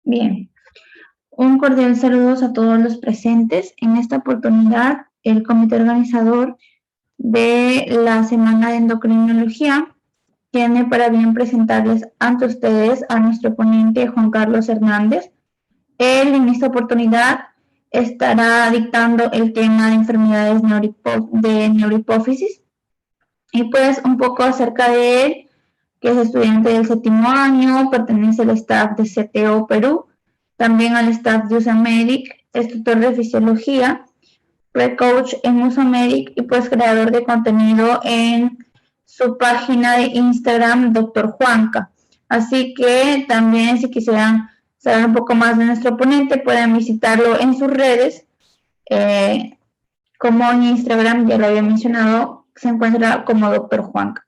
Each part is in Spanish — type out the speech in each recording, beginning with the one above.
Bien, un cordial saludo a todos los presentes. En esta oportunidad, el comité organizador de la Semana de Endocrinología tiene para bien presentarles ante ustedes a nuestro ponente Juan Carlos Hernández. Él en esta oportunidad estará dictando el tema de enfermedades de neurohipófisis y pues un poco acerca de él, que es estudiante del 7º año, pertenece al staff de CTO Perú, también al staff de USAMEDIC, es tutor de fisiología, pre-coach en USAMEDIC y pues creador de contenido en su página de Instagram, Dr. Juanca. Así que también si quisieran saber un poco más de nuestro ponente, pueden visitarlo en sus redes, como en Instagram, ya lo había mencionado, se encuentra como Dr. Juanca.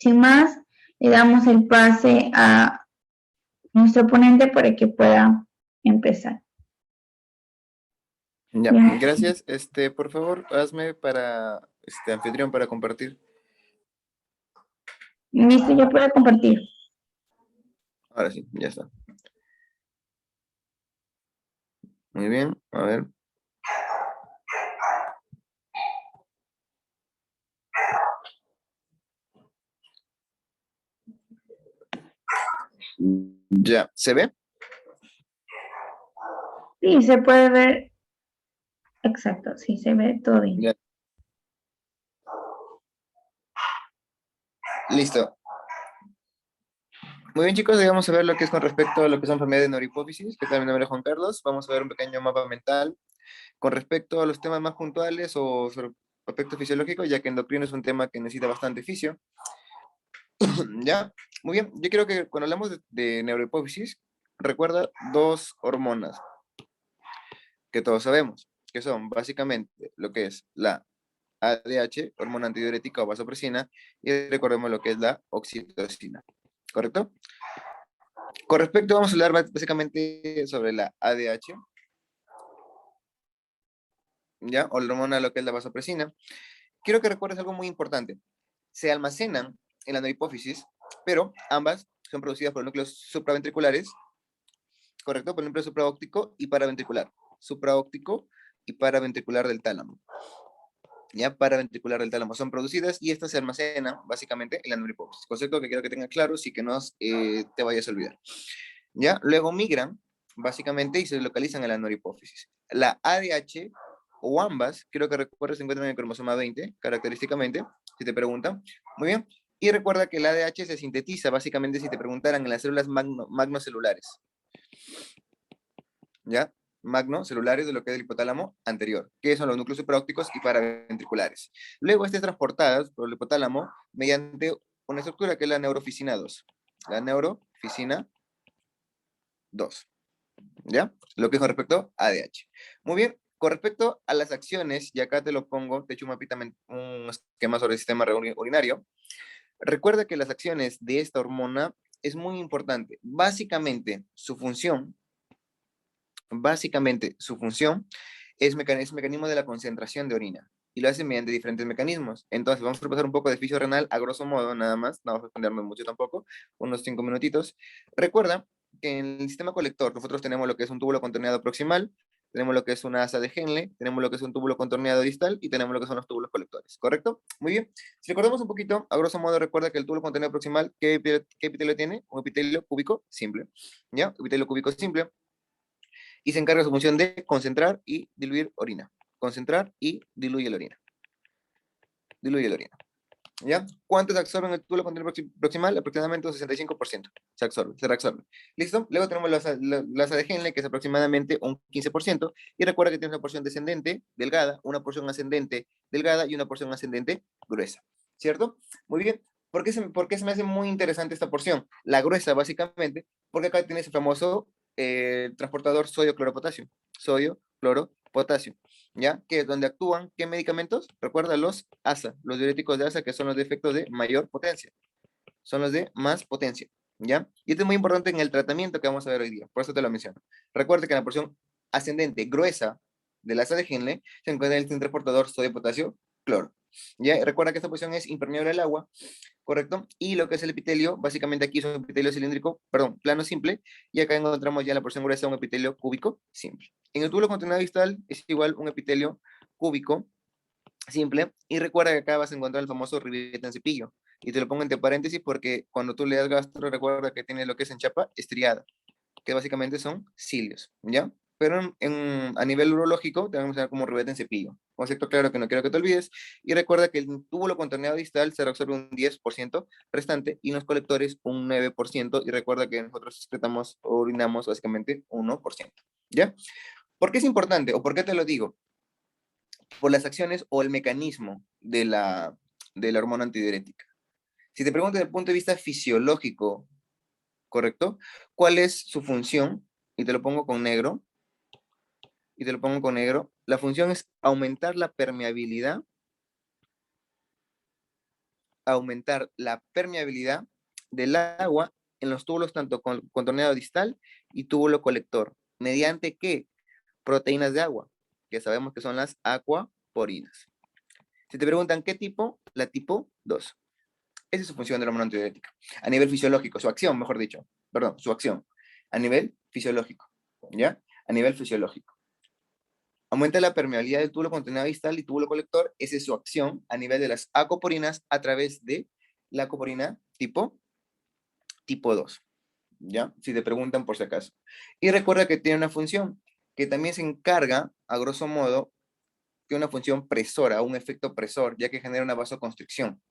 Sin más, le damos el pase a nuestro ponente para que pueda empezar. Ya, gracias. Por favor, hazme para anfitrión para compartir. Listo, ya puede compartir. Ahora sí, ya está. Muy bien, a ver. Ya, ¿se ve? Sí, se puede ver. Exacto, sí, se ve todo bien. Ya. Listo. Muy bien, chicos, hoy vamos a ver lo que es con respecto a lo que son enfermedades de neurohipófisis, que también me nombre es Juan Carlos. Vamos a ver un pequeño mapa mental con respecto a los temas más puntuales o sobre aspectos fisiológicos, ya que endocrino es un tema que necesita bastante fisio. ¿Ya? Muy bien, yo creo que cuando hablamos de neurohipófisis, recuerda dos hormonas que todos sabemos, que son básicamente lo que es la ADH, hormona antidiurética o vasopresina, y recordemos lo que es la oxitocina, ¿correcto? Con respecto, vamos a hablar básicamente sobre la ADH, ¿ya? O la hormona, lo que es la vasopresina. Quiero que recuerdes algo muy importante. Se almacenan en la neurohipófisis, pero ambas son producidas por núcleos supraventriculares, ¿correcto? Por el núcleo supraóptico y paraventricular. Supraóptico y paraventricular del tálamo. Ya paraventricular del tálamo son producidas y estas se almacenan básicamente en la neurohipófisis. Concepto que quiero que tengas claro si que no te vayas a olvidar. ¿Ya? Luego migran básicamente y se localizan en la neurohipófisis. La ADH o ambas, creo que recuerdas, se encuentran en el cromosoma 20, característicamente, si te preguntan. Muy bien. Y recuerda que la ADH se sintetiza básicamente si te preguntaran en las células magnocelulares. ¿Ya? Magnocelulares de lo que es el hipotálamo anterior, que son los núcleos supraópticos y paraventriculares. Luego, estas transportadas por el hipotálamo mediante una estructura que es la neuroficina 2. La neuroficina 2. ¿Ya? Lo que es con respecto a ADH. Muy bien, con respecto a las acciones, y acá te lo pongo, te he hecho un esquema sobre el sistema urinario. Recuerda que las acciones de esta hormona es muy importante. Básicamente, su función es mecanismo de la concentración de orina y lo hace mediante diferentes mecanismos. Entonces, vamos a repasar un poco de fisio renal a grosso modo, nada más, no vamos a extendernos mucho tampoco, unos 5 minutitos. Recuerda que en el sistema colector nosotros tenemos lo que es un túbulo contorneado proximal, tenemos lo que es una asa de Henle, tenemos lo que es un túbulo contorneado distal y tenemos lo que son los túbulos colectores, ¿correcto? Muy bien. Si recordamos un poquito, a grosso modo, recuerda que el túbulo contorneado proximal, ¿qué epitelio tiene? Un epitelio cúbico simple, ¿ya? Epitelio cúbico simple. Y se encarga de su función de concentrar y diluir orina. Concentrar y diluye la orina. Diluye la orina. ¿Ya? ¿Cuánto se absorbe en el túbulo contorneado proximal? Aproximadamente un 65%. Se reabsorbe. ¿Listo? Luego tenemos la asa de Henle, que es aproximadamente un 15%. Y recuerda que tiene una porción descendente, delgada, una porción ascendente, delgada y una porción ascendente, gruesa. ¿Cierto? Muy bien. ¿Por qué se me hace muy interesante esta porción? La gruesa, básicamente, porque acá tiene ese famoso transportador sodio-cloro-potasio. Sodio-cloro-potasio. ¿Ya? Que es donde actúan, ¿qué medicamentos? Recuerda los ASA, los diuréticos de ASA, que son los de efectos de mayor potencia. Son los de más potencia. ¿Ya? Y esto es muy importante en el tratamiento que vamos a ver hoy día. Por eso te lo menciono. Recuerda que en la porción ascendente gruesa del asa de Henle se encuentra el transportador sodio-potasio-cloro. ¿Ya? Y recuerda que esta posición es impermeable al agua, ¿correcto? Y lo que es el epitelio, básicamente aquí es un epitelio cilíndrico, perdón, plano simple, y acá encontramos ya en la porción gruesa un epitelio cúbico simple. En el túbulo contenedor distal es igual un epitelio cúbico simple, y recuerda que acá vas a encontrar el famoso ribete en cepillo, y te lo pongo entre paréntesis porque cuando tú le das gastro, recuerda que tiene lo que es en chapa estriada, que básicamente son cilios, ¿ya? Pero a nivel urológico te vamos a ver como ribete en cepillo. Concepto claro que no quiero que te olvides. Y recuerda que el túbulo contorneado distal se reabsorbe un 10% restante y los colectores un 9%. Y recuerda que nosotros excretamos o orinamos básicamente 1%. ¿Ya? ¿Por qué es importante o por qué te lo digo? Por las acciones o el mecanismo de la hormona antidiurética. Si te pregunto desde el punto de vista fisiológico, ¿correcto? ¿Cuál es su función? Y te lo pongo con negro. Y te lo pongo con negro. La función es aumentar la permeabilidad del agua en los túbulos tanto con contorneado distal y túbulo colector. ¿Mediante qué? Proteínas de agua, que sabemos que son las aquaporinas. Si te preguntan qué tipo, la tipo 2. Esa es su función de la hormona antidiurética. A nivel fisiológico, su acción, mejor dicho. Perdón, su acción. A nivel fisiológico. ¿Ya? A nivel fisiológico. Aumenta la permeabilidad del túbulo contorneado distal y túbulo colector. Esa es su acción a nivel de las aquaporinas a través de la acoporina tipo 2. ¿Ya? Si te preguntan por si acaso. Y recuerda que tiene una función que también se encarga, a grosso modo, de una función presora, un efecto presor, ya que genera una vasoconstricción.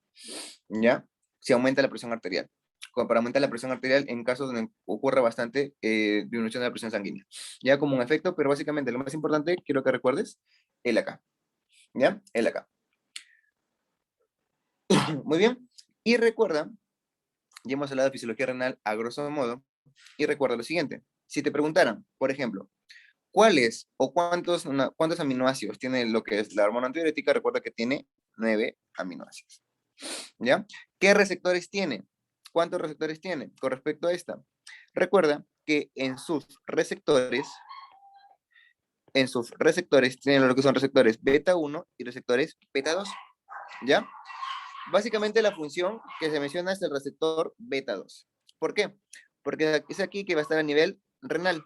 ¿Ya? Se aumenta la presión arterial. Como para aumentar la presión arterial en casos donde ocurra bastante disminución de la presión sanguínea. Ya como un efecto, pero básicamente lo más importante, quiero que recuerdes, el acá. ¿Ya? El acá. Muy bien. Y recuerda, ya hemos hablado de fisiología renal a grosso modo, y recuerda lo siguiente. Si te preguntaran, por ejemplo, ¿cuáles o cuántos aminoácidos tiene lo que es la hormona antidiurética? Recuerda que tiene 9 aminoácidos. ¿Ya? ¿Qué receptores tiene? ¿Cuántos receptores tiene con respecto a esta? Recuerda que en sus receptores tienen lo que son receptores beta 1 y receptores beta 2. ¿Ya? Básicamente la función que se menciona es el receptor beta 2. ¿Por qué? Porque es aquí que va a estar a nivel renal.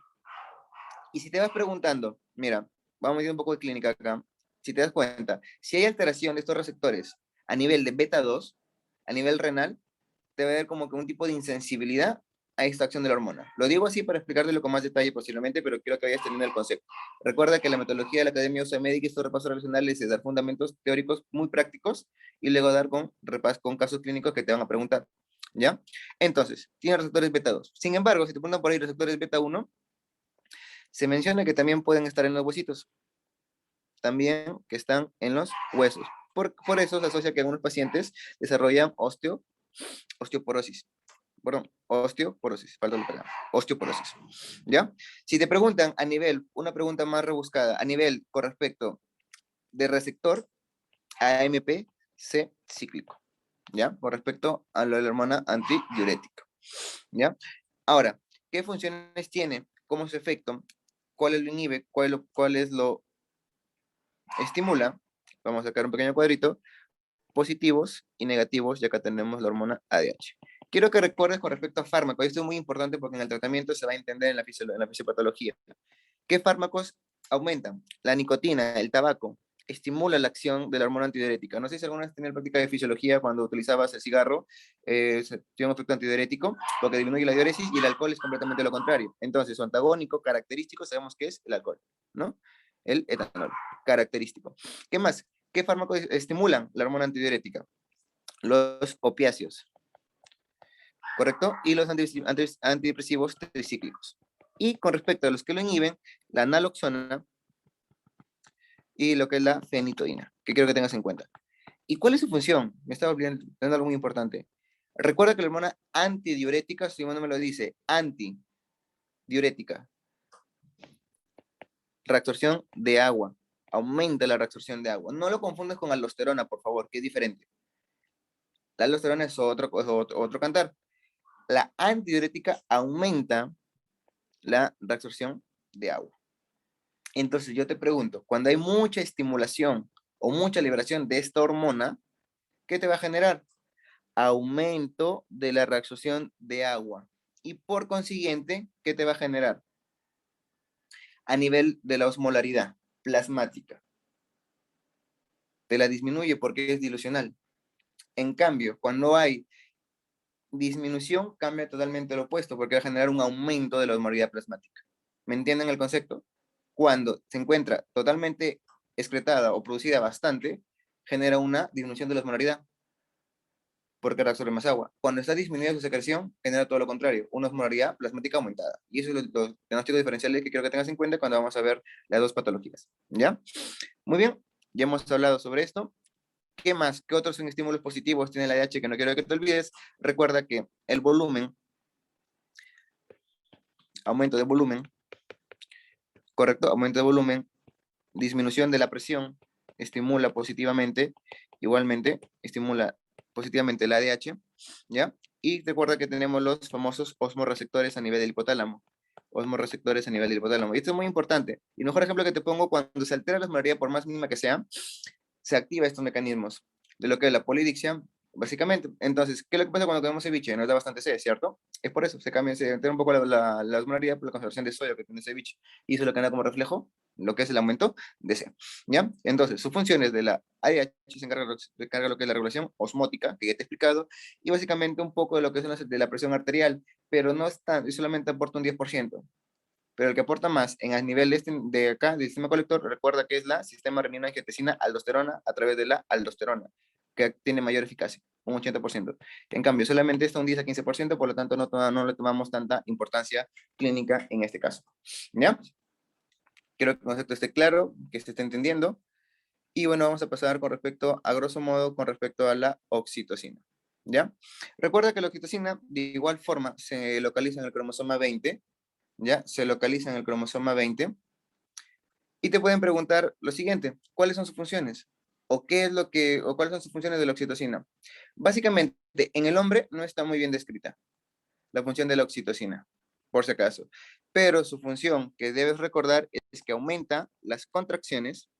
Y si te vas preguntando, mira, vamos a ir un poco de clínica acá. Si te das cuenta, si hay alteración de estos receptores a nivel de beta 2, a nivel renal, te va a haber como que un tipo de insensibilidad a esta acción de la hormona. Lo digo así para explicártelo con más detalle posiblemente, pero quiero que vayas teniendo el concepto. Recuerda que la metodología de la Academia USA Médica y estos repasos relacionales es dar fundamentos teóricos muy prácticos y luego dar con casos clínicos que te van a preguntar. ¿Ya? Entonces, tiene receptores beta 2. Sin embargo, si te preguntan por ahí receptores beta 1, se menciona que también pueden estar en los huesitos, también que están en los huesos. Por eso se asocia que algunos pacientes desarrollan osteoporosis. Perdón, osteoporosis, falta la palabra, osteoporosis. ¿Ya? Si te preguntan a nivel, una pregunta más rebuscada, a nivel con respecto de receptor AMP-C cíclico, ¿ya? Con respecto a lo de la hormona antidiurética, ¿ya? Ahora, ¿qué funciones tiene? ¿Cómo es su efecto? ¿Cuál es lo inhibe? ¿Cuál es lo estimula? Vamos a sacar un pequeño cuadrito. Positivos y negativos, ya que tenemos la hormona ADH. Quiero que recuerdes con respecto a fármacos, esto es muy importante porque en el tratamiento se va a entender en la fisiopatología. ¿Qué fármacos aumentan? La nicotina, el tabaco, estimula la acción de la hormona antidiurética. No sé si alguna vez tenías práctica de fisiología cuando utilizabas el cigarro, tiene un efecto antidiurético porque disminuye la diuresis y el alcohol es completamente lo contrario. Entonces, su antagónico característico sabemos que es el alcohol, ¿no? El etanol, característico. ¿Qué más? ¿Qué fármacos estimulan la hormona antidiurética? Los opiáceos, ¿correcto? Y los antidepresivos tricíclicos. Y con respecto a los que lo inhiben, la naloxona y lo que es la fenitoína, que quiero que tengas en cuenta. ¿Y cuál es su función? Me estaba olvidando algo muy importante. Recuerda que la hormona antidiurética, si uno me lo dice, antidiurética, reabsorción de agua, aumenta la reabsorción de agua. No lo confundas con aldosterona, por favor, que es diferente. La aldosterona es otro cantar. La antidiurética aumenta la reabsorción de agua. Entonces yo te pregunto, cuando hay mucha estimulación o mucha liberación de esta hormona, ¿qué te va a generar? Aumento de la reabsorción de agua. Y por consiguiente, ¿qué te va a generar? A nivel de la osmolaridad plasmática. Te la disminuye porque es dilucional. En cambio, cuando hay disminución, cambia totalmente lo opuesto, porque va a generar un aumento de la osmolaridad plasmática. ¿Me entienden el concepto? Cuando se encuentra totalmente excretada o producida bastante, genera una disminución de la osmolaridad, porque reabsorbe más agua. Cuando está disminuida su secreción, genera todo lo contrario, una osmolaridad plasmática aumentada. Y eso es los diagnósticos diferenciales que quiero que tengas en cuenta cuando vamos a ver las dos patologías. ¿Ya? Muy bien, ya hemos hablado sobre esto. ¿Qué más? ¿Qué otros estímulos positivos tiene la ADH que no quiero que te olvides? Recuerda que el volumen, aumento de volumen, correcto, aumento de volumen, disminución de la presión, estimula positivamente, igualmente, estimula positivamente la ADH, ¿ya? Y recuerda que tenemos los famosos osmoreceptores a nivel del hipotálamo. Osmoreceptores a nivel del hipotálamo. Y esto es muy importante. Y el mejor ejemplo que te pongo, cuando se altera la osmolaridad, por más mínima que sea, se activa estos mecanismos de lo que es la polidicción, básicamente. Entonces, ¿qué es lo que pasa cuando comemos ceviche? Nos da bastante sed, ¿cierto? Es por eso, se altera un poco la osmolaridad por la concentración de sodio que tiene el ceviche. Y eso es lo que da como reflejo lo que es el aumento de sed, ¿ya? Entonces, sus funciones de la ADH se encarga de lo que es la regulación osmótica, que ya te he explicado, y básicamente un poco de lo que es de la presión arterial, pero no está, solamente aporta un 10%. Pero el que aporta más en el nivel de acá, del sistema colector, recuerda que es la sistema renina-angiotensina-aldosterona a través de la aldosterona, que tiene mayor eficacia, un 80%. En cambio, solamente está un 10 a 15%, por lo tanto no le tomamos tanta importancia clínica en este caso. ¿Ya? Quiero que el concepto esté claro, que se esté entendiendo. Y bueno, vamos a pasar con respecto, a grosso modo, con respecto a la oxitocina. ¿Ya? Recuerda que la oxitocina, de igual forma, se localiza en el cromosoma 20, ¿ya? Se localiza en el cromosoma 20. Y te pueden preguntar lo siguiente, ¿cuáles son sus funciones? ¿O qué es lo que, o cuáles son sus funciones de la oxitocina? Básicamente, en el hombre no está muy bien descrita la función de la oxitocina, por si acaso. Pero su función que debes recordar es que aumenta las contracciones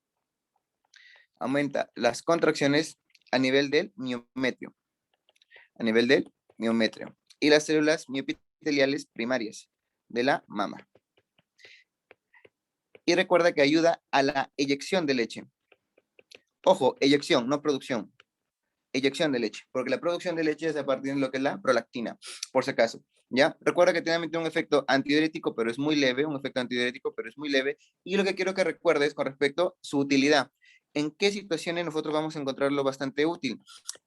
a nivel del miometrio, a nivel del miometrio, y las células miopiteliales primarias de la mama. Y recuerda que ayuda a la eyección de leche. Ojo, eyección, no producción. Eyección de leche, porque la producción de leche es a partir de lo que es la prolactina, por si acaso. ¿Ya? Recuerda que tiene un efecto antidiurético, pero es muy leve, un efecto antidiurético, pero es muy leve. Y lo que quiero que recuerdes con respecto a su utilidad. ¿En qué situaciones nosotros vamos a encontrarlo bastante útil?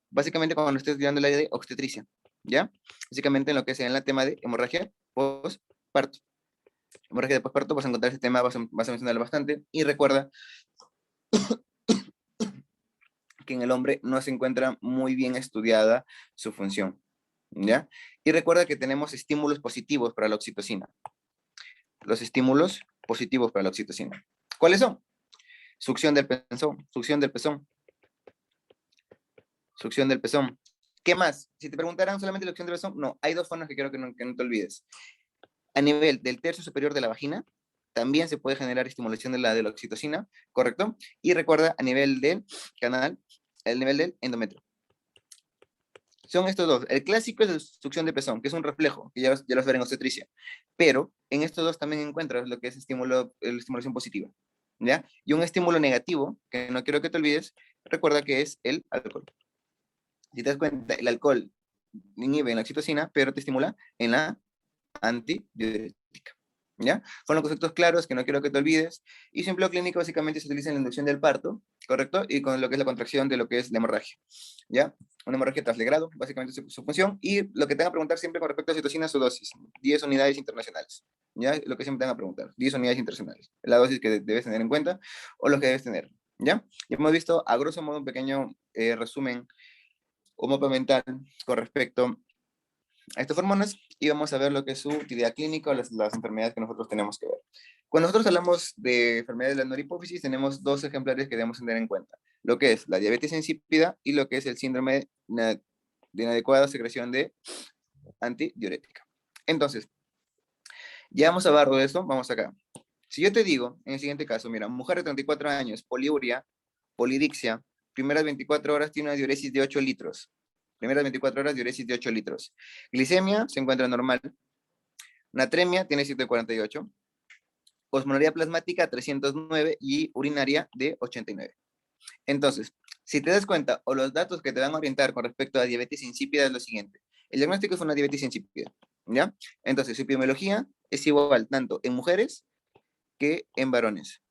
Básicamente cuando estés estudiando la idea de obstetricia, ¿ya? Básicamente en lo que sea en el tema de hemorragia postparto. Hemorragia de postparto, vas a encontrar ese tema, vas a mencionarlo bastante. Y recuerda que en el hombre no se encuentra muy bien estudiada su función, ¿ya? Y recuerda que tenemos estímulos positivos para la oxitocina. Los estímulos positivos para la oxitocina. ¿Cuáles son? Succión del pezón, succión del pezón, succión del pezón. ¿Qué más? Si te preguntaran solamente la succión del pezón, no, hay dos formas que quiero que no te olvides. A nivel del tercio superior de la vagina, también se puede generar estimulación de la oxitocina, ¿correcto? Y recuerda, a nivel del canal, el nivel del endometrio. Son estos dos. El clásico es la succión de pezón, que es un reflejo, que ya los veré en obstetricia. Pero en estos dos también encuentras lo que es estimulación positiva, ¿ya? Y un estímulo negativo, que no quiero que te olvides, recuerda que es el alcohol. Si te das cuenta, el alcohol inhibe en la oxitocina, pero te estimula en la antidiurética. ¿Ya? Son los conceptos claros que no quiero que te olvides. Y su empleo clínico básicamente se utiliza en la inducción del parto, ¿correcto? Y con lo que es la contracción de lo que es la hemorragia. ¿Ya? Una hemorragia tras legrado, básicamente su función. Y lo que te van a preguntar siempre con respecto a citocina es su dosis. 10 unidades internacionales. ¿Ya? Lo que siempre te van a preguntar. 10 unidades internacionales. La dosis que debes tener en cuenta o lo que debes tener. ¿Ya? Ya hemos visto a grosso modo un pequeño resumen o mapa mental con respecto a estas hormonas y vamos a ver lo que es su utilidad clínica o las enfermedades que nosotros tenemos que ver. Cuando nosotros hablamos de enfermedades de la neurohipófisis, tenemos dos ejemplares que debemos tener en cuenta, lo que es la diabetes insípida y lo que es el síndrome de inadecuada secreción de antidiurética. Entonces, ya hemos hablado de esto, vamos acá. Si yo te digo, en el siguiente caso, mira, mujer de 34 años, poliuria, polidiccia, primeras 24 horas tiene una diuresis de 8 litros. Primeras 24 horas, diuresis de 8 litros. Glicemia se encuentra normal. Natremia tiene 748. Osmolaridad plasmática 309 y urinaria de 89. Entonces, si te das cuenta, o los datos que te van a orientar con respecto a diabetes insípida es lo siguiente. El diagnóstico es una diabetes insípida, ¿ya? Entonces, su epidemiología es igual tanto en mujeres que en varones.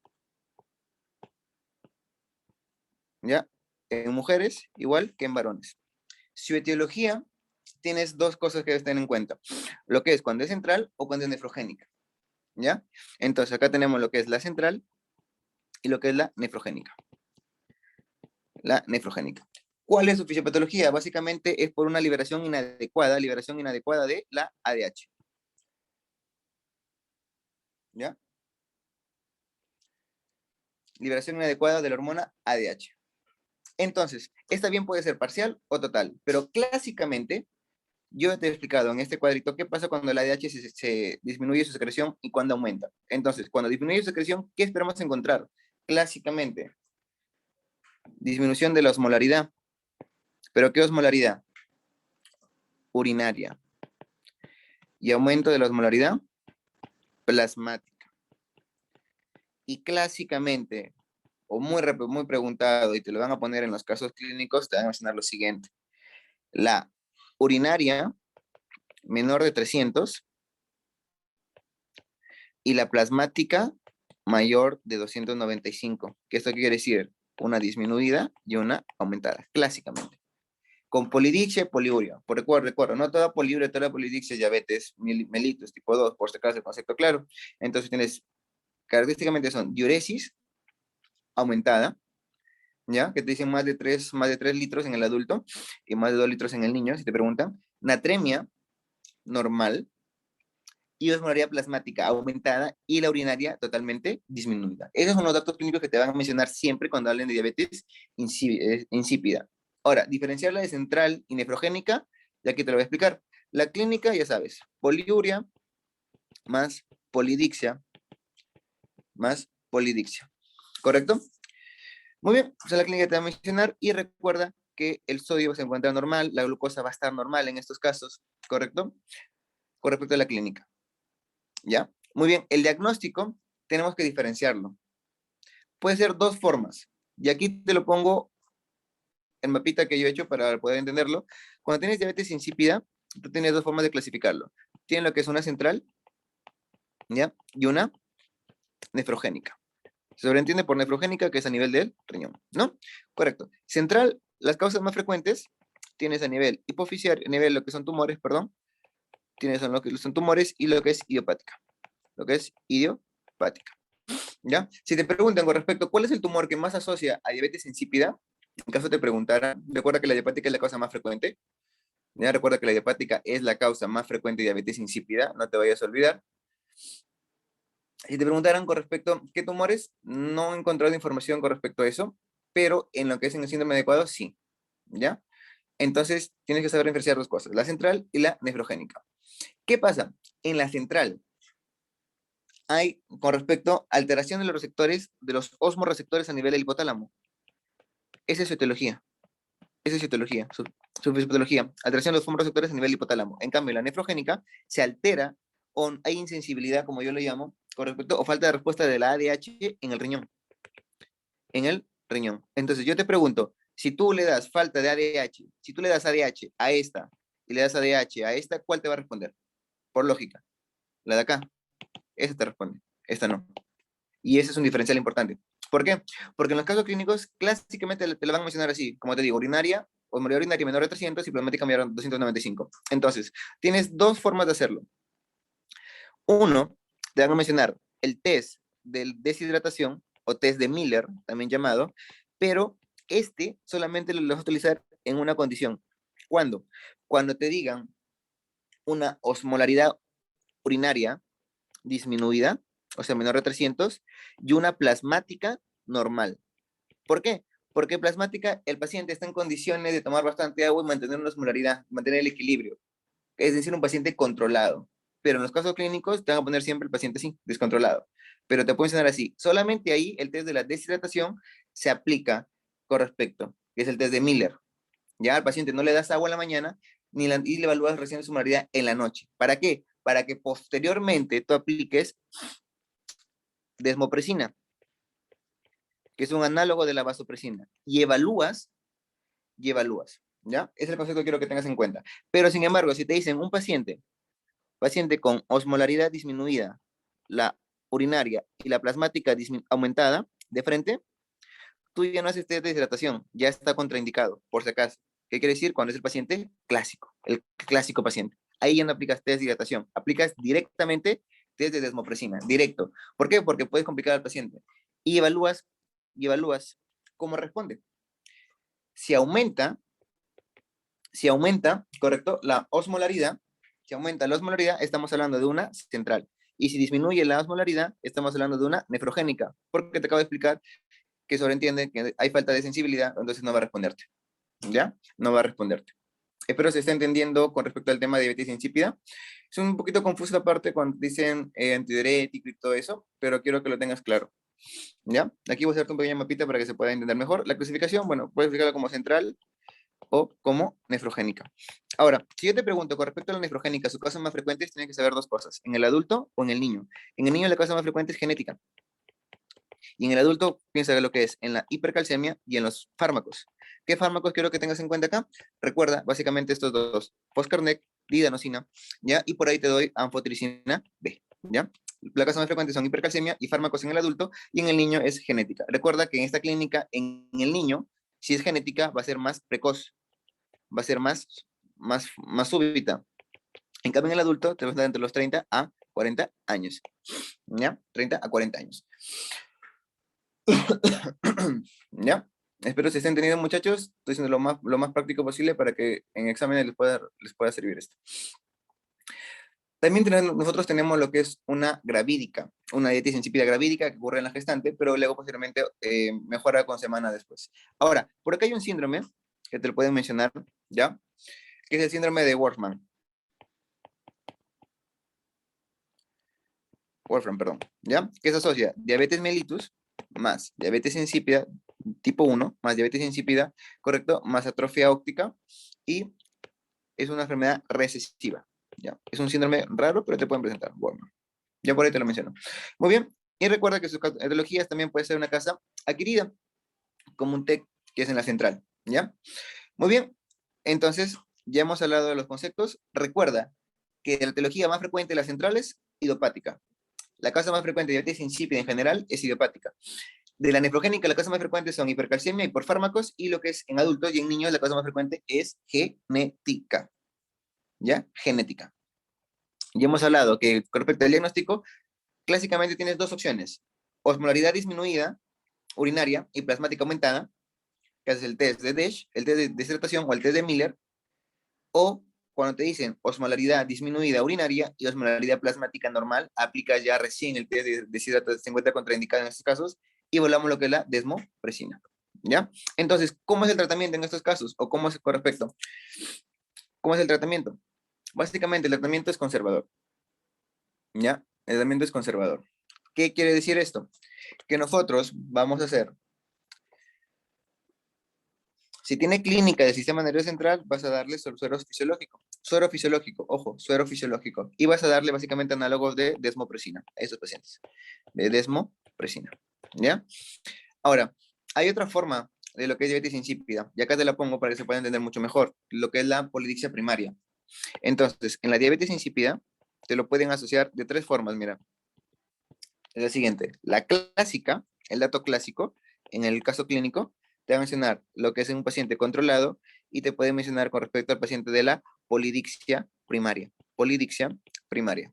¿Ya? En mujeres igual que en varones. Su etiología, tienes dos cosas que debes tener en cuenta. Lo que es cuando es central o cuando es nefrogénica, ¿ya? Entonces, acá tenemos lo que es la central y lo que es la nefrogénica. La nefrogénica. ¿Cuál es su fisiopatología? Básicamente es por una liberación inadecuada de la ADH. ¿Ya? Liberación inadecuada de la hormona ADH. Entonces, esta bien puede ser parcial o total, pero clásicamente, yo te he explicado en este cuadrito qué pasa cuando la ADH se disminuye su secreción y cuando aumenta. Entonces, cuando disminuye su secreción, ¿qué esperamos encontrar? Clásicamente, disminución de la osmolaridad. ¿Pero qué osmolaridad? Urinaria. Y aumento de la osmolaridad plasmática. Y clásicamente, o muy preguntado, y te lo van a poner en los casos clínicos, te van a mencionar lo siguiente. La urinaria menor de 300 y la plasmática mayor de 295. ¿Qué esto quiere decir? Una disminuida y una aumentada, clásicamente. Con polidiccia y poliuria. Por recuerdo, no toda poliuria, toda polidiccia es diabetes mellitus tipo 2, por si acaso el concepto claro. Entonces tienes, característicamente son diuresis aumentada, ¿ya? Que te dicen más de 3 litros en el adulto y más de 2 litros en el niño, si te preguntan. Natremia normal y osmolaridad plasmática aumentada y la urinaria totalmente disminuida. Esos son los datos clínicos que te van a mencionar siempre cuando hablen de diabetes insípida. Ahora, diferenciarla de central y nefrogénica, ya que te lo voy a explicar. La clínica, ya sabes, poliuria más polidiccia más polidiccia. ¿Correcto? Muy bien, pues la clínica te va a mencionar y recuerda que el sodio se encuentra normal, la glucosa va a estar normal en estos casos, ¿correcto? Con respecto a la clínica. ¿Ya? Muy bien, el diagnóstico tenemos que diferenciarlo. Puede ser dos formas. Y aquí te lo pongo en mapita que yo he hecho para poder entenderlo. Cuando tienes diabetes insípida, tú tienes dos formas de clasificarlo. Tienes lo que es una central, ¿ya? Y una nefrogénica. Se sobreentiende por nefrogénica, que es a nivel del riñón, ¿no? Correcto. Central, las causas más frecuentes tienes a nivel hipoficiario, a nivel lo que son tumores, perdón. Tienes lo que son tumores y lo que es idiopática. Lo que es idiopática. ¿Ya? Si te preguntan con respecto a cuál es el tumor que más asocia a diabetes insípida, en caso te preguntara, recuerda que la idiopática es la causa más frecuente. Ya recuerda que la idiopática es la causa más frecuente de diabetes insípida, no te vayas a olvidar. Si te preguntaran con respecto a qué tumores, no he encontrado información con respecto a eso, pero en lo que es en el síndrome adecuado, sí. ¿Ya? Entonces, tienes que saber diferenciar dos cosas, la central y la nefrogénica. ¿Qué pasa? En la central hay, con respecto a alteración de los receptores, de los osmoreceptores a nivel del hipotálamo. Esa es su etiología. Esa es su etiología, su fisiopatología. Alteración de los osmoreceptores a nivel del hipotálamo. En cambio, la nefrogénica se altera o hay insensibilidad, como yo lo llamo, con respecto, o falta de respuesta de la ADH en el riñón. En el riñón. Entonces, yo te pregunto, si tú le das falta de ADH, si tú le das ADH a esta y le das ADH a esta, ¿cuál te va a responder? Por lógica. La de acá. Esa te responde. Esta no. Y ese es un diferencial importante. ¿Por qué? Porque en los casos clínicos, clásicamente te lo van a mencionar así, como te digo, urinaria o mayoría urinaria menor de 300 y plasmática mayor de 295. Entonces, tienes dos formas de hacerlo. Uno, te van a mencionar el test de deshidratación o test de Miller, también llamado, pero este solamente lo vas a utilizar en una condición. ¿Cuándo? Cuando te digan una osmolaridad urinaria disminuida, o sea, menor de 300, y una plasmática normal. ¿Por qué? Porque plasmática, el paciente está en condiciones de tomar bastante agua y mantener una osmolaridad, mantener el equilibrio. Es decir, un paciente controlado. Pero en los casos clínicos te van a poner siempre el paciente así, descontrolado. Pero te pueden enseñar así. Solamente ahí el test de la deshidratación se aplica con respecto, que es el test de Miller. Ya al paciente no le das agua en la mañana y le evalúas recién su osmolaridad en la noche. ¿Para qué? Para que posteriormente tú apliques desmopresina, que es un análogo de la vasopresina, y evalúas, ¿ya? Ese es el concepto que quiero que tengas en cuenta. Pero sin embargo, si te dicen un paciente con osmolaridad disminuida, la urinaria y la plasmática aumentada de frente, tú ya no haces test de deshidratación, ya está contraindicado, por si acaso. ¿Qué quiere decir? Cuando es el paciente clásico, el clásico paciente. Ahí ya no aplicas test de hidratación, aplicas directamente test de desmopresina, directo. ¿Por qué? Porque puedes complicar al paciente. Y evalúas cómo responde. Si aumenta, correcto, la osmolaridad, si aumenta la osmolaridad, estamos hablando de una central. Y si disminuye la osmolaridad, estamos hablando de una nefrogénica, porque te acabo de explicar que sobreentiende que hay falta de sensibilidad, entonces no va a responderte. ¿Ya? No va a responderte. Espero se esté entendiendo con respecto al tema de diabetes insípida. Es un poquito confuso la parte cuando dicen antidiurético y todo eso, pero quiero que lo tengas claro. ¿Ya? Aquí voy a hacerte un pequeño mapita para que se pueda entender mejor. La clasificación, bueno, puedes explicarla como central o como nefrogénica. Ahora, si yo te pregunto con respecto a la nefrogénica, sus causas más frecuentes, tienes que saber dos cosas, en el adulto o en el niño. En el niño la causa más frecuente es genética. Y en el adulto, piensa lo que es en la hipercalcemia y en los fármacos. ¿Qué fármacos quiero que tengas en cuenta acá? Recuerda, básicamente estos dos, Foscarnet, didanosina, ¿ya? Y por ahí te doy anfotericina B, ¿ya? Las causas más frecuentes son hipercalcemia y fármacos en el adulto, y en el niño es genética. Recuerda que en esta clínica, en el niño, si es genética, va a ser más precoz, va a ser más súbita. En cambio, en el adulto, te vas a dar entre los 30 a 40 años, ¿ya? 30 a 40 años. ¿Ya? Espero se estén entendiendo, muchachos. Estoy haciendo lo más práctico posible para que en exámenes les pueda servir esto. También nosotros tenemos lo que es una gravídica, una diabetes insípida gravídica que ocurre en la gestante, pero luego posteriormente mejora con semana después. Ahora, por acá hay un síndrome que te lo pueden mencionar, ¿ya? Que es el síndrome de Wolfram, perdón, ¿ya? Que se asocia diabetes mellitus más diabetes insípida tipo 1, más diabetes insípida, ¿correcto? Más atrofia óptica, y es una enfermedad recesiva, ¿ya? Es un síndrome raro, pero te pueden presentar. Bueno, ya por ahí te lo menciono. Muy bien, y recuerda que sus etiologías también puede ser una causa adquirida, como un TEC, que es en la central, ¿ya? Muy bien, entonces, ya hemos hablado de los conceptos. Recuerda que la etiología más frecuente de la central es idiopática. La causa más frecuente de diabetes insípida en general es idiopática. De la nefrogénica, la causa más frecuente son hipercalcemia y por fármacos, y lo que es en adultos y en niños, la causa más frecuente es genética. ¿Ya? Genética. Ya hemos hablado que con respecto al diagnóstico, clásicamente tienes dos opciones: osmolaridad disminuida, urinaria y plasmática aumentada, que es el test de DESH, el test de deshidratación o el test de Miller, o cuando te dicen osmolaridad disminuida urinaria y osmolaridad plasmática normal, aplicas ya recién el test de deshidratación, se encuentra contraindicado en estos casos, y volvamos lo que es la desmopresina. ¿Ya? Entonces, ¿cómo es el tratamiento en estos casos? ¿O cómo es con respecto? ¿Cómo es el tratamiento? Básicamente, el tratamiento es conservador. ¿Ya? El tratamiento es conservador. ¿Qué quiere decir esto? Que nosotros vamos a hacer, si tiene clínica del sistema nervioso central, vas a darle suero fisiológico. Suero fisiológico, ojo, suero fisiológico. Y vas a darle básicamente análogos de desmopresina a esos pacientes. De desmopresina. ¿Ya? Ahora, hay otra forma de lo que es diabetes insípida, y acá te la pongo para que se pueda entender mucho mejor, lo que es la polidixia primaria. Entonces, en la diabetes insípida, te lo pueden asociar de tres formas, mira. Es la siguiente: la clásica, el dato clásico, en el caso clínico, te va a mencionar lo que es en un paciente controlado, y te puede mencionar con respecto al paciente de la polidixia primaria. Polidixia primaria.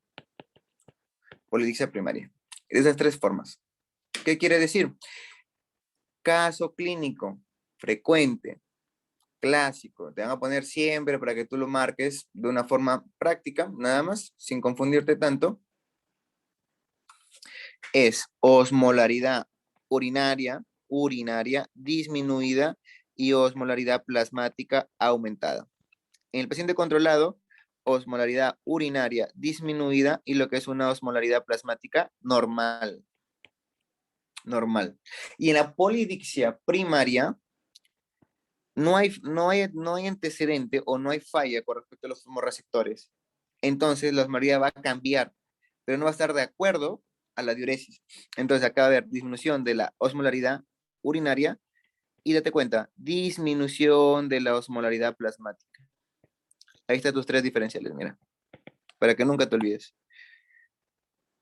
Polidixia primaria. Esas tres formas. ¿Qué quiere decir? Caso clínico, frecuente, clásico. Te van a poner siempre para que tú lo marques de una forma práctica, nada más, sin confundirte tanto. Es osmolaridad urinaria disminuida y osmolaridad plasmática aumentada. En el paciente controlado, osmolaridad urinaria disminuida y lo que es una osmolaridad plasmática normal. Y en la polidixia primaria, no hay antecedente o no hay falla con respecto a los osmoreceptores. Entonces la osmolaridad va a cambiar, pero no va a estar de acuerdo a la diuresis. Entonces acá va a haber disminución de la osmolaridad urinaria y date cuenta, disminución de la osmolaridad plasmática. Ahí están tus tres diferenciales, mira, para que nunca te olvides.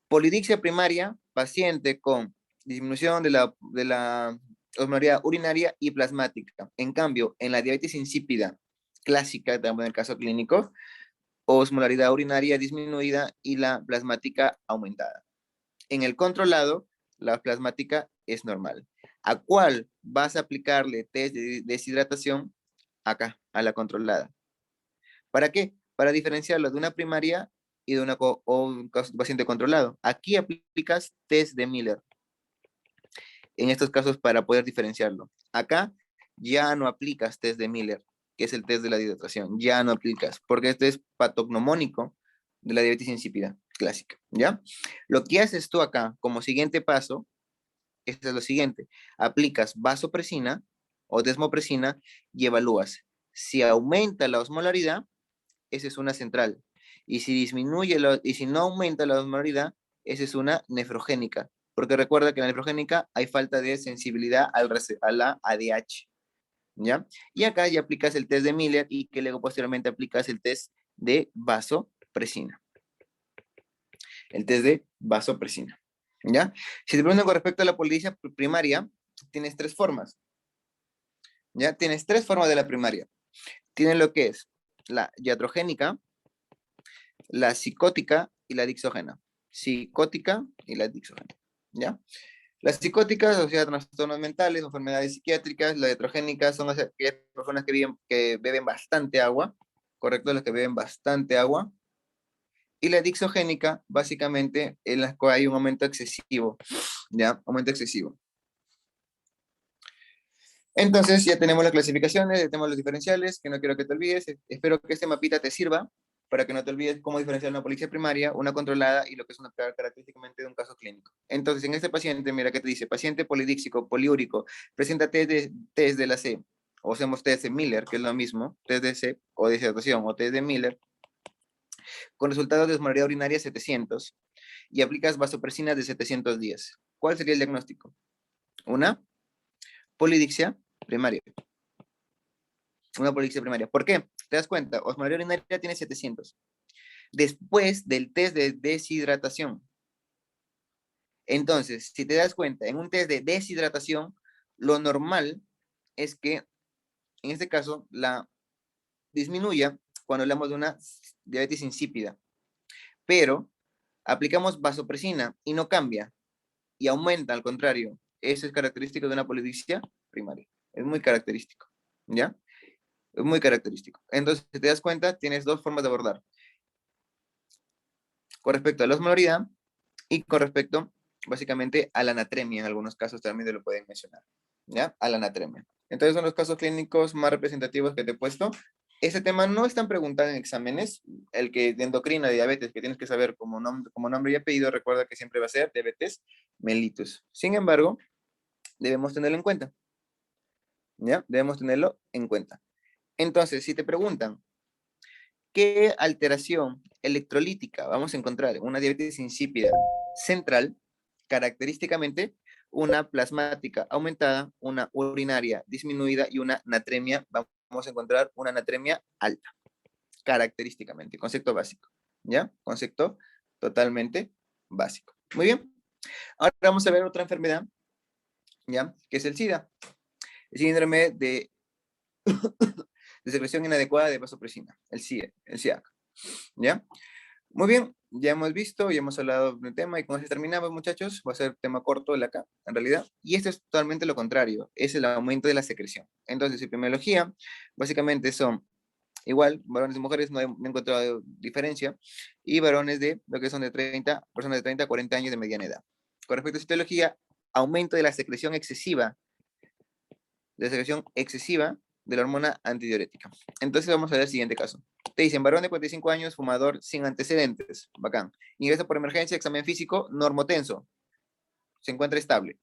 Polidixia primaria, paciente con disminución de la osmolaridad urinaria y plasmática. En cambio, en la diabetes insípida clásica, en el caso clínico, osmolaridad urinaria disminuida y la plasmática aumentada. En el controlado, la plasmática es normal. ¿A cuál vas a aplicarle test de deshidratación? Acá, a la controlada. ¿Para qué? Para diferenciarlo de una primaria y de un paciente controlado. Aquí aplicas test de Miller. En estos casos para poder diferenciarlo. Acá ya no aplicas test de Miller, que es el test de la deshidratación. Ya no aplicas, porque este es patognomónico de la diabetes insípida clásica, ¿ya? Lo que haces tú acá como siguiente paso es lo siguiente. Aplicas vasopresina o desmopresina y evalúas. Si aumenta la osmolaridad, esa es una central. Y si no aumenta la osmolaridad, esa es una nefrogénica. Porque recuerda que en la nefrogénica hay falta de sensibilidad a la ADH. ¿Ya? Y acá ya aplicas el test de Miller y que luego posteriormente aplicas el test de vasopresina. El test de vasopresina. ¿Ya? Si te preguntan con respecto a la polidixia primaria, tienes tres formas. ¿Ya? Tienes tres formas de la primaria. Tienes lo que es la iatrogénica, la psicótica y la dixógena. Psicótica y la dixógena, ¿ya? Las psicóticas, o sea, trastornos mentales, enfermedades psiquiátricas, las heterogénicas son aquellas personas que beben bastante agua, ¿correcto? Las que beben bastante agua. Y la dixogénica, básicamente, en las que hay un aumento excesivo, ¿ya? Aumento excesivo. Entonces, ya tenemos las clasificaciones, ya tenemos los diferenciales, que no quiero que te olvides. Espero que este mapita te sirva para que no te olvides cómo diferenciar una polidixia primaria, una controlada y lo que es una característicamente de un caso clínico. Entonces, en este paciente, mira que te dice, paciente polidíxico, poliúrico, presenta test de la C, o hacemos test de Miller, que es lo mismo, test de C o de deshidratación, o test de Miller, con resultados de osmolaridad urinaria 700, y aplicas vasopresina de 710. ¿Cuál sería el diagnóstico? Una polidixia primaria. Una polidixia primaria. ¿Por qué? ¿Te das cuenta? Osmolaridad urinaria tiene 700. Después del test de deshidratación. Entonces, si te das cuenta, en un test de deshidratación, lo normal es que, en este caso, la disminuya cuando hablamos de una diabetes insípida. Pero aplicamos vasopresina y no cambia, y aumenta, al contrario. Eso es característico de una polidixia primaria. Es muy característico, ¿ya? Es muy característico. Entonces, si te das cuenta, tienes dos formas de abordar. Con respecto a la osmolaridad y con respecto, básicamente, a la anatremia. En algunos casos también te lo pueden mencionar, ¿ya? A la anatremia. Entonces, son los casos clínicos más representativos que te he puesto. Ese tema no es tan preguntado en exámenes. El que de endocrina, de diabetes, que tienes que saber como nombre y apellido, recuerda que siempre va a ser diabetes mellitus. Sin embargo, debemos tenerlo en cuenta, ¿ya? Debemos tenerlo en cuenta. Entonces, si te preguntan, ¿qué alteración electrolítica vamos a encontrar en una diabetes insípida central? Característicamente, una plasmática aumentada, una urinaria disminuida y una natremia. Vamos a encontrar una natremia alta, característicamente, concepto básico, ¿ya? Concepto totalmente básico. Muy bien. Ahora vamos a ver otra enfermedad, ¿ya? Que es el SIDA. El síndrome de secreción inadecuada de vasopresina, el SIAC, ¿ya? Muy bien, ya hemos visto, ya hemos hablado del tema y con eso terminamos, muchachos. Va a ser tema corto de acá, en realidad. Y esto es totalmente lo contrario, es el aumento de la secreción. Entonces, epidemiología, básicamente son igual, varones y mujeres, no he encontrado diferencia, y varones de lo que son de 30, personas de 30 a 40 años de mediana edad. Con respecto a citología, aumento de la secreción excesiva, de la hormona antidiurética. Entonces vamos a ver el siguiente caso. Te dicen, varón de 45 años, fumador sin antecedentes. Bacán. Ingresa por emergencia, examen físico, normotenso. Se encuentra estable.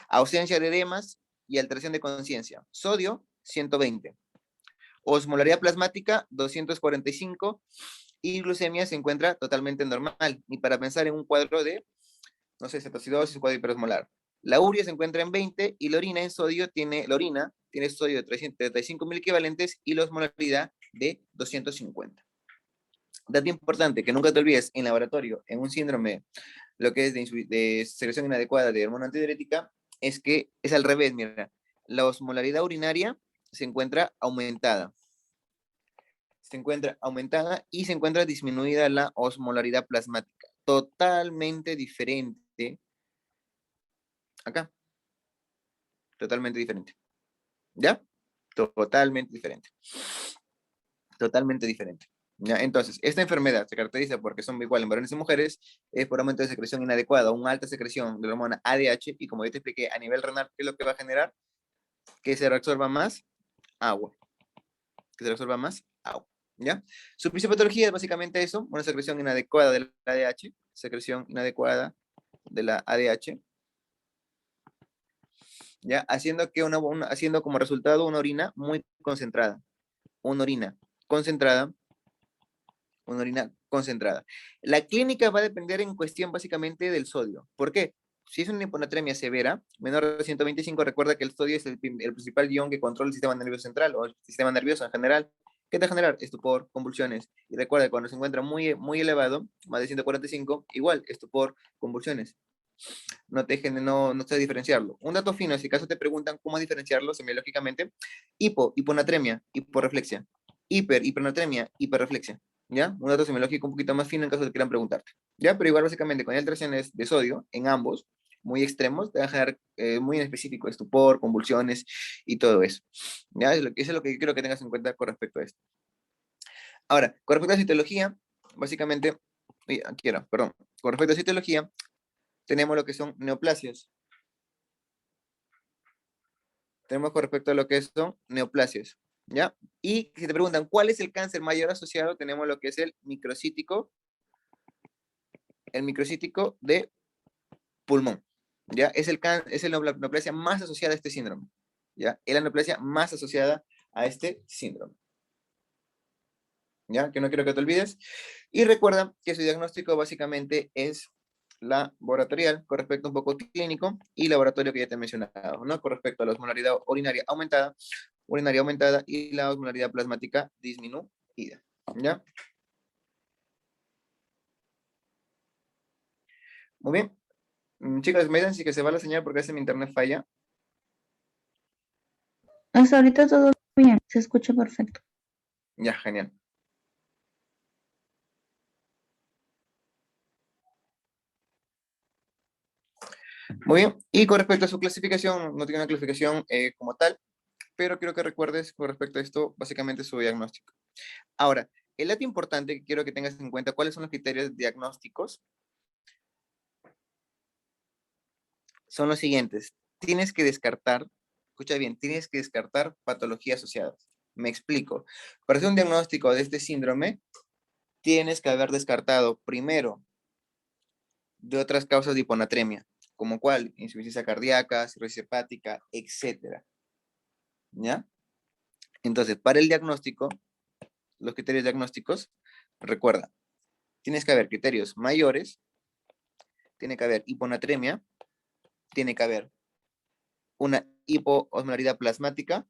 Ausencia de edemas y alteración de conciencia. Sodio, 120. Osmolaridad plasmática, 245. Y glucemia se encuentra totalmente normal. Ni para pensar en un cuadro de, no sé, cetoacidosis, un cuadro hiperosmolar. La urea se encuentra en 20 y la orina en sodio tiene sodio de 335.000 equivalentes y la osmolaridad de 250. Dato importante, que nunca te olvides, en laboratorio, en un síndrome, lo que es de secreción inadecuada de hormona antidiurética, es que es al revés, mira, la osmolaridad urinaria se encuentra aumentada. Y se encuentra disminuida la osmolaridad plasmática. Totalmente diferente. Acá. Totalmente diferente. ¿Ya? Totalmente diferente. Totalmente diferente. ¿Ya? Entonces, esta enfermedad se caracteriza porque son igual en varones y mujeres, es por aumento de secreción inadecuada, una alta secreción de la hormona ADH, y como yo te expliqué, a nivel renal, ¿qué es lo que va a generar? Que se reabsorba más agua. ¿Ya? Su fisiopatología es básicamente eso, una secreción inadecuada del ADH, ¿ya? Haciendo como resultado una orina muy concentrada, una orina concentrada. La clínica va a depender en cuestión básicamente del sodio. ¿Por qué? Si es una hiponatremia severa, menor de 125, recuerda que el sodio es el principal ion que controla el sistema nervioso central o el sistema nervioso en general. ¿Qué te va a generar? Estupor, convulsiones. Y recuerda que cuando se encuentra muy, muy elevado, más de 145, igual, estupor, convulsiones. No sé diferenciarlo. Un dato fino, si acaso te preguntan cómo diferenciarlo semiológicamente, hiponatremia, hiporreflexia, hipernatremia, hiperreflexia. ¿Ya? Un dato semiológico un poquito más fino en caso de que quieran preguntarte. ¿Ya? Pero igual básicamente con alteraciones de sodio en ambos, muy extremos, te va a generar muy en específico estupor, convulsiones y todo eso. ¿Ya? Eso es lo que yo quiero que tengas en cuenta con respecto a esto. Ahora, con respecto a la citología, básicamente, con respecto a citología, tenemos lo que son neoplasias. Tenemos con respecto a lo que son neoplasias, ¿ya? Y si te preguntan cuál es el cáncer mayor asociado, tenemos lo que es el microcítico de pulmón, ¿ya? Es la neoplasia más asociada a este síndrome, ¿ya? Es la neoplasia más asociada a este síndrome, ¿ya? Que no quiero que te olvides. Y recuerda que su diagnóstico básicamente es laboratorial, con respecto a un poco clínico, y laboratorio que ya te he mencionado, ¿no? Con respecto a la osmolaridad urinaria aumentada y la osmolaridad plasmática disminuida, ¿ya? Muy bien. Chicas, me dicen si que se va la señal porque a veces mi internet falla. Hasta ahorita todo bien, se escucha perfecto. Ya, genial. Muy bien. Y con respecto a su clasificación, no tiene una clasificación como tal, pero quiero que recuerdes con respecto a esto, básicamente su diagnóstico. Ahora, el dato importante que quiero que tengas en cuenta, ¿cuáles son los criterios diagnósticos? Son los siguientes. Tienes que descartar, escucha bien, tienes que descartar patologías asociadas. Me explico. Para hacer un diagnóstico de este síndrome, tienes que haber descartado primero de otras causas de hiponatremia, como cuál, insuficiencia cardíaca, cirrosis hepática, etcétera. ¿Ya? Entonces, para el diagnóstico, los criterios diagnósticos, recuerda, tienes que haber criterios mayores, tiene que haber hiponatremia, tiene que haber una hipoosmolaridad plasmática,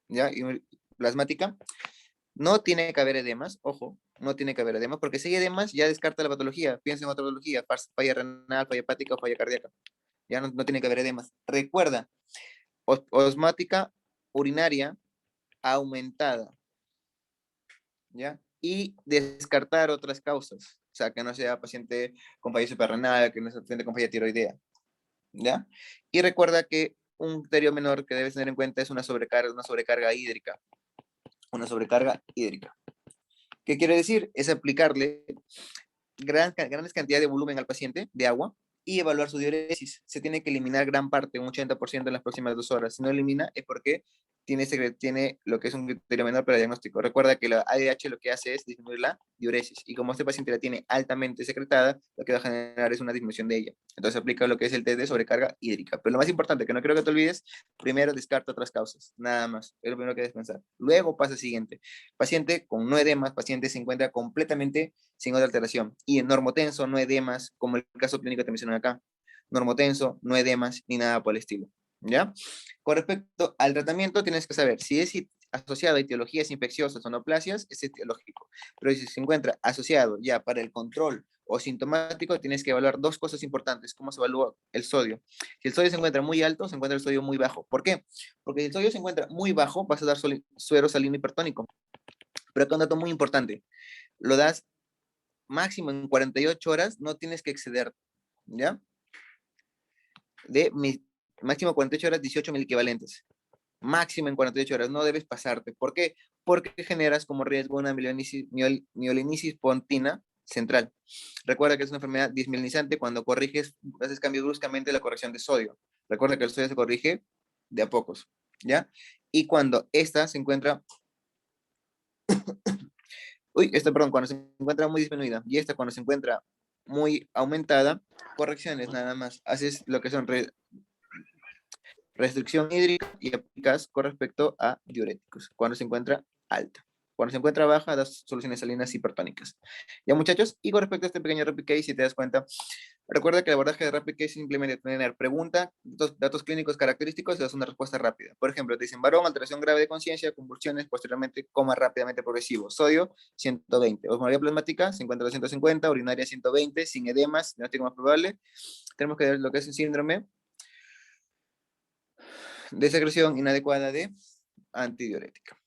¿ya? Plasmática. No tiene que haber edemas, ojo, no tiene que haber edemas, porque si hay edemas ya descarta la patología, piensa en otra patología, falla renal, falla hepática o falla cardíaca. Ya no tiene que haber edemas. Recuerda, osmática urinaria aumentada, ¿ya? Y descartar otras causas, o sea, que no sea paciente con falla suprarrenal, que no sea paciente con falla tiroidea, ¿ya? Y recuerda que un criterio menor que debes tener en cuenta es una sobrecarga hídrica. Una sobrecarga hídrica. ¿Qué quiere decir? Es aplicarle grandes cantidades de volumen al paciente de agua y evaluar su diuresis. Se tiene que eliminar gran parte, un 80% en las próximas 2 horas. Si no elimina es porque tiene lo que es un criterio menor para el diagnóstico. Recuerda que la ADH lo que hace es disminuir la diuresis, y como este paciente la tiene altamente secretada, lo que va a generar es una disminución de ella. Entonces aplica lo que es el test de sobrecarga hídrica. Pero lo más importante, que no quiero que te olvides, primero descarta otras causas, nada más. Es lo primero que debes pensar. Luego pasa al siguiente. Paciente con no edemas, paciente se encuentra completamente sin otra alteración. Y en normotenso, no edemas, como el caso clínico que te mencioné acá. Normotenso, no edemas, ni nada por el estilo. ¿Ya? Con respecto al tratamiento, tienes que saber si es asociado a etiologías infecciosas o neoplasias, es etiológico. Pero si se encuentra asociado ya para el control o sintomático, tienes que evaluar dos cosas importantes. ¿Cómo se evalúa el sodio? Si el sodio se encuentra muy alto, se encuentra el sodio muy bajo. ¿Por qué? Porque si el sodio se encuentra muy bajo, vas a dar suero salino hipertónico. Pero acá un dato muy importante. Lo das máximo en 48 horas, no tienes que exceder, ¿ya? Máximo 48 horas, 18 mil equivalentes. Máximo en 48 horas, no debes pasarte. ¿Por qué? Porque generas como riesgo una mielinitis pontina central. Recuerda que es una enfermedad dismielinizante cuando haces cambios bruscamente la corrección de sodio. Recuerda que el sodio se corrige de a pocos, ¿ya? Y cuando esta se encuentra, cuando se encuentra muy disminuida, y esta cuando se encuentra muy aumentada, correcciones nada más. Haces lo que son restricción hídrica y aplicas con respecto a diuréticos, cuando se encuentra alta. Cuando se encuentra baja, das soluciones salinas hipertónicas. Ya, muchachos, y con respecto a este pequeño rapid case, si te das cuenta, recuerda que el abordaje de rapid case es simplemente tener pregunta, datos clínicos característicos y das una respuesta rápida. Por ejemplo, te dicen varón, alteración grave de conciencia, convulsiones, posteriormente coma rápidamente progresivo, sodio 120, osmolaridad plasmática 50-250, urinaria 120, sin edemas, diagnóstico más probable. Tenemos que ver lo que es el síndrome de secreción inadecuada de antidiurética.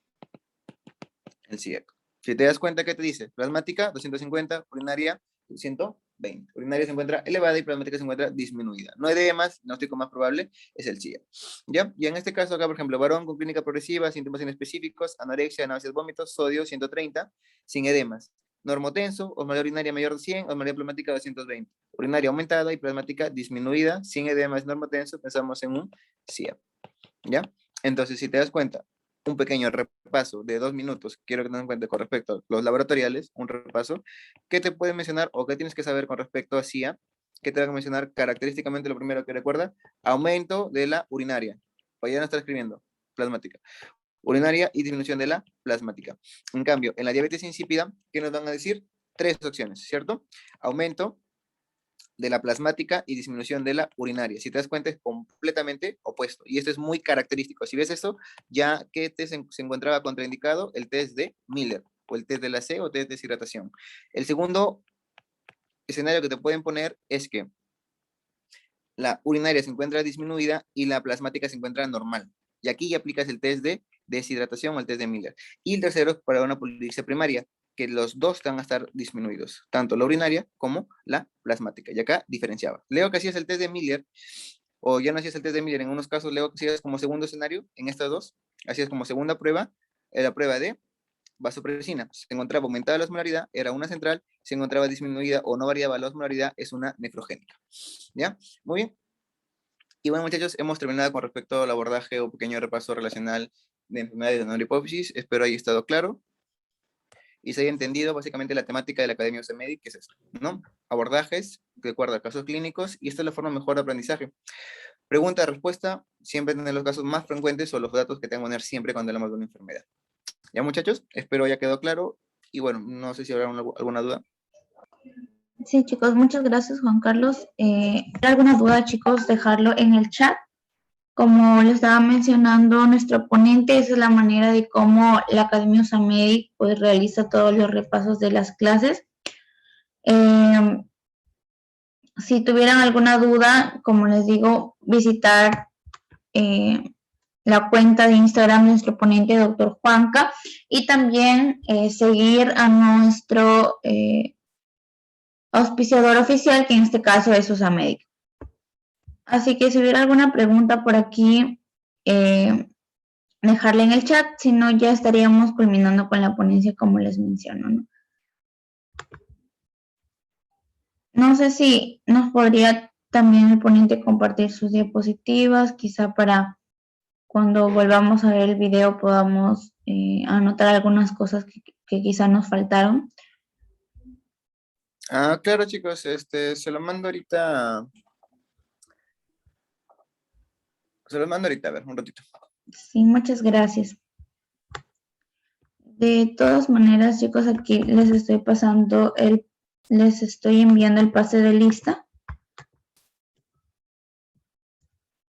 El CIEC. Si te das cuenta, ¿qué te dice? Plasmática, 250, urinaria, 120. Urinaria se encuentra elevada y plasmática se encuentra disminuida. No edemas, diagnóstico más probable es el CIEC. ¿Ya? Y en este caso acá, por ejemplo, varón con clínica progresiva, síntomas inespecíficos, anorexia, náuseas, vómitos, sodio, 130, sin edemas. Normotenso, osmolaridad urinaria mayor de 100, osmolaridad plasmática 220. Urinaria aumentada y plasmática disminuida, sin edemas, normotenso, pensamos en un CIEP. ¿Ya? Entonces, si te das cuenta, un pequeño repaso de 2 minutos, quiero que te den cuenta con respecto a los laboratoriales, un repaso, ¿qué te puede mencionar o qué tienes que saber con respecto a CIA? ¿Qué te va a mencionar característicamente? Lo primero que recuerda, aumento de la urinaria, pues ya no está escribiendo, plasmática. Urinaria y disminución de la plasmática. En cambio, en la diabetes insípida, ¿qué nos van a decir? 3 opciones, ¿cierto? Aumento de la plasmática y disminución de la urinaria. Si te das cuenta, es completamente opuesto. Y esto es muy característico. Si ves esto, ya que test se encontraba contraindicado, el test de Miller, o el test de la C, o test de deshidratación. El segundo escenario que te pueden poner es que la urinaria se encuentra disminuida y la plasmática se encuentra normal. Y aquí ya aplicas el test de deshidratación o el test de Miller. Y el tercero es para una polidipsia primaria, que los dos van a estar disminuidos, tanto la urinaria como la plasmática. Y acá diferenciaba. Leo que hacías el test de Miller, o ya no hacías el test de Miller, en unos casos leo que hacías como segundo escenario, en estas dos, hacías como segunda prueba, la prueba de vasopresina. Se encontraba aumentada la osmolaridad, era una central, se encontraba disminuida o no variaba la osmolaridad, es una nefrogénica. ¿Ya? Muy bien. Y bueno, muchachos, hemos terminado con respecto al abordaje o pequeño repaso relacional de enfermedades de neurohipófisis. Espero haya estado claro y se haya entendido básicamente la temática de la Academia UCMEDI, que es esto, ¿no? Abordajes, de acuerdo a casos clínicos, y esta es la forma mejor de aprendizaje. Pregunta, respuesta, siempre tener los casos más frecuentes o los datos que tengo que tener siempre cuando hablamos de una enfermedad. Ya, muchachos, espero haya quedado claro, y bueno, no sé si habrá alguna duda. Sí, chicos, muchas gracias, Juan Carlos. ¿Alguna duda, chicos? Dejarlo en el chat. Como les estaba mencionando nuestro ponente, esa es la manera de cómo la Academia USAMEDI pues, realiza todos los repasos de las clases. Si tuvieran alguna duda, como les digo, visitar la cuenta de Instagram de nuestro ponente, Dr. Juanca, y también seguir a nuestro auspiciador oficial, que en este caso es USAMEDI. Así que si hubiera alguna pregunta por aquí, dejarla en el chat, si no ya estaríamos culminando con la ponencia como les menciono, ¿no? No sé si nos podría también el ponente compartir sus diapositivas, quizá para cuando volvamos a ver el video podamos anotar algunas cosas que quizá nos faltaron. Ah, claro, chicos, se lo mando ahorita. Se lo mando ahorita, a ver, un ratito. Sí, muchas gracias. De todas maneras, chicos, aquí les estoy enviando el pase de lista.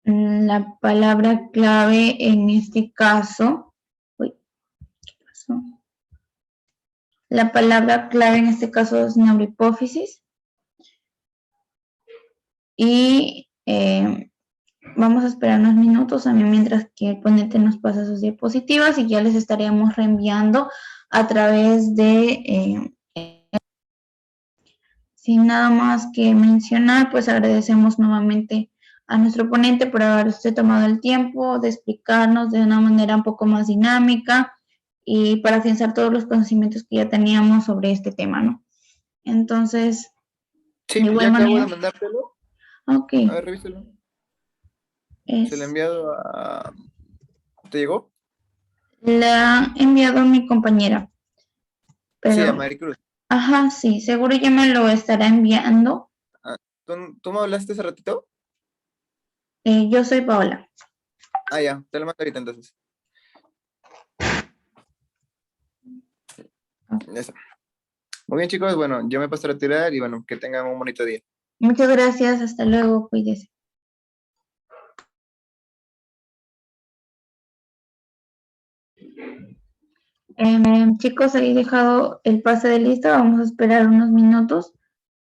La palabra clave en este caso, uy, ¿qué pasó? La palabra clave en este caso es neurohipófisis. Y vamos a esperar unos minutos también mientras que el ponente nos pasa sus diapositivas y ya les estaríamos reenviando a través de... sin nada más que mencionar, pues agradecemos nuevamente a nuestro ponente por haberse tomado el tiempo de explicarnos de una manera un poco más dinámica y para afianzar todos los conocimientos que ya teníamos sobre este tema, ¿no? Entonces, Sí, de igual ya acabo de manera... mandártelo. Ok. A ver, revíselo. Se lo he enviado a... ¿Te llegó? La ha enviado mi compañera, Sí, a pero, Maricruz. ajá, sí, seguro ya me lo estará enviando. Ah, ¿tú me hablaste hace ratito? Yo soy Paola. Ah, ya, te lo mando ahorita entonces. Ya está. Muy bien, chicos, bueno, yo me paso a retirar y bueno, que tengan un bonito día. Muchas gracias, hasta luego, cuídese. Chicos, ahí he dejado el pase de lista, vamos a esperar unos minutos